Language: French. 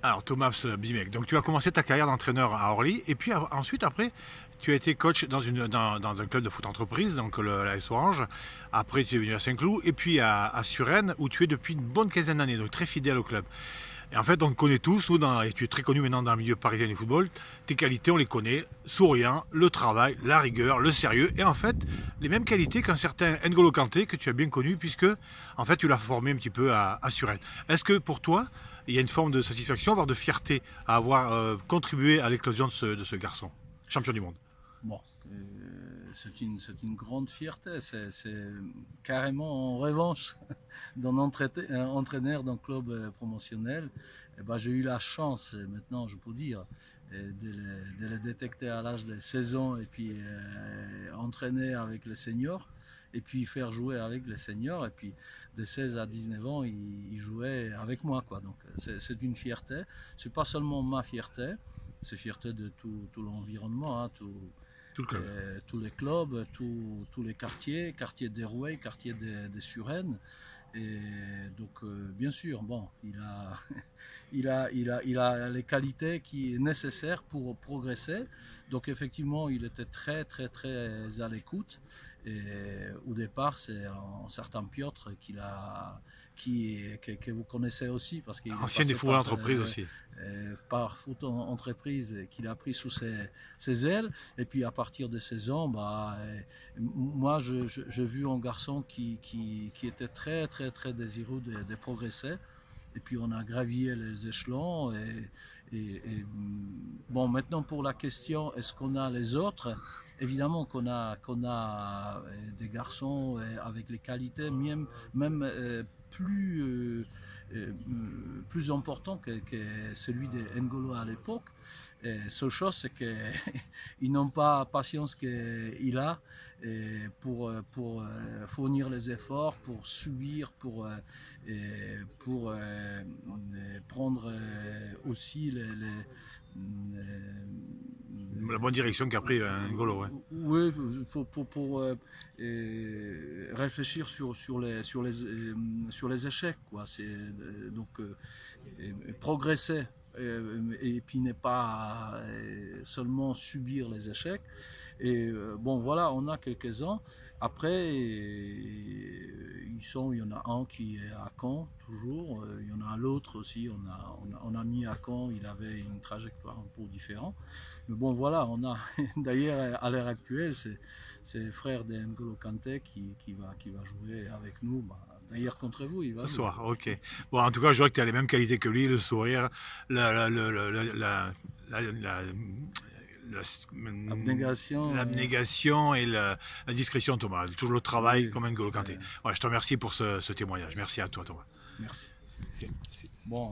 Alors Thomas Bimek, donc tu as commencé ta carrière d'entraîneur à Orly et puis ensuite après tu as été coach dans un club de foot entreprise, donc la S Orange. Après tu es venu à Saint-Cloud et puis à Suresnes où tu es depuis une bonne quinzaine d'années, donc très fidèle au club. Et en fait on te connaît tous, et tu es très connu maintenant dans le milieu parisien du football. Tes qualités on les connaît, souriant, le travail, la rigueur, le sérieux et en fait les mêmes qualités qu'un certain N'Golo Kanté que tu as bien connu puisque en fait tu l'as formé un petit peu à Suresnes. Est-ce que pour toi il y a une forme de satisfaction, voire de fierté à avoir contribué à l'éclosion de ce garçon, champion du monde? Bon, c'est une grande fierté, c'est carrément en revanche d'un entraîneur d'un club promotionnel. Eh ben, j'ai eu la chance, maintenant je peux dire, de le détecter à l'âge de 16 ans et puis entraîner avec les seniors et puis faire jouer avec les seniors et puis de 16 à 19 ans il jouait avec moi quoi. Donc c'est une fierté, c'est pas seulement ma fierté, c'est fierté de tout l'environnement, hein, Tout le club. tous les clubs, tous les quartiers de Rouet, quartier de Suresnes. Et donc, bien sûr, bon, il a les qualités qui sont nécessaires pour progresser. Donc, effectivement, il était très à l'écoute. Et au départ, c'est un certain Piotr que vous connaissez aussi parce qu'il est Ancien des passé footballs entreprises aussi. par foot entreprise qu'il a pris sous ses ailes. Et puis à partir de 16 ans, bah, moi j'ai vu un garçon qui était très désireux de progresser. Et puis on a gravi les échelons. Bon, maintenant pour la question, est-ce qu'on a les autres? Évidemment qu'on a des garçons avec les qualités même plus, plus important que celui de N'Golo à l'époque. Seule chose, c'est qu'ils n'ont pas patience qu'il a pour fournir les efforts, pour subir, pour prendre aussi La bonne direction qu'a pris N'Golo. Ouais. oui, pour réfléchir sur les échecs, quoi. Donc progresser et puis ne pas seulement subir les échecs. Et bon, voilà, on a quelques-uns. Après, il y en a un qui est à Caen, toujours. Il y en a l'autre aussi. On a mis à Caen, il avait une trajectoire un peu différente. Mais bon, voilà, on a. D'ailleurs, à l'heure actuelle, c'est le frère de N'Golo Kanté qui va jouer avec nous. Bah, d'ailleurs, contre vous, il va Ce jouer. soir, ok. Bon, en tout cas, je vois que tu as les mêmes qualités que lui, le sourire, la, la, la, Abnégation. l'abnégation et la discrétion, Thomas. Toujours le travail Oui, comme un N'Golo Kanté. Ouais, je te remercie pour ce témoignage. Merci à toi, Thomas. merci. C'est- c'est- Bon.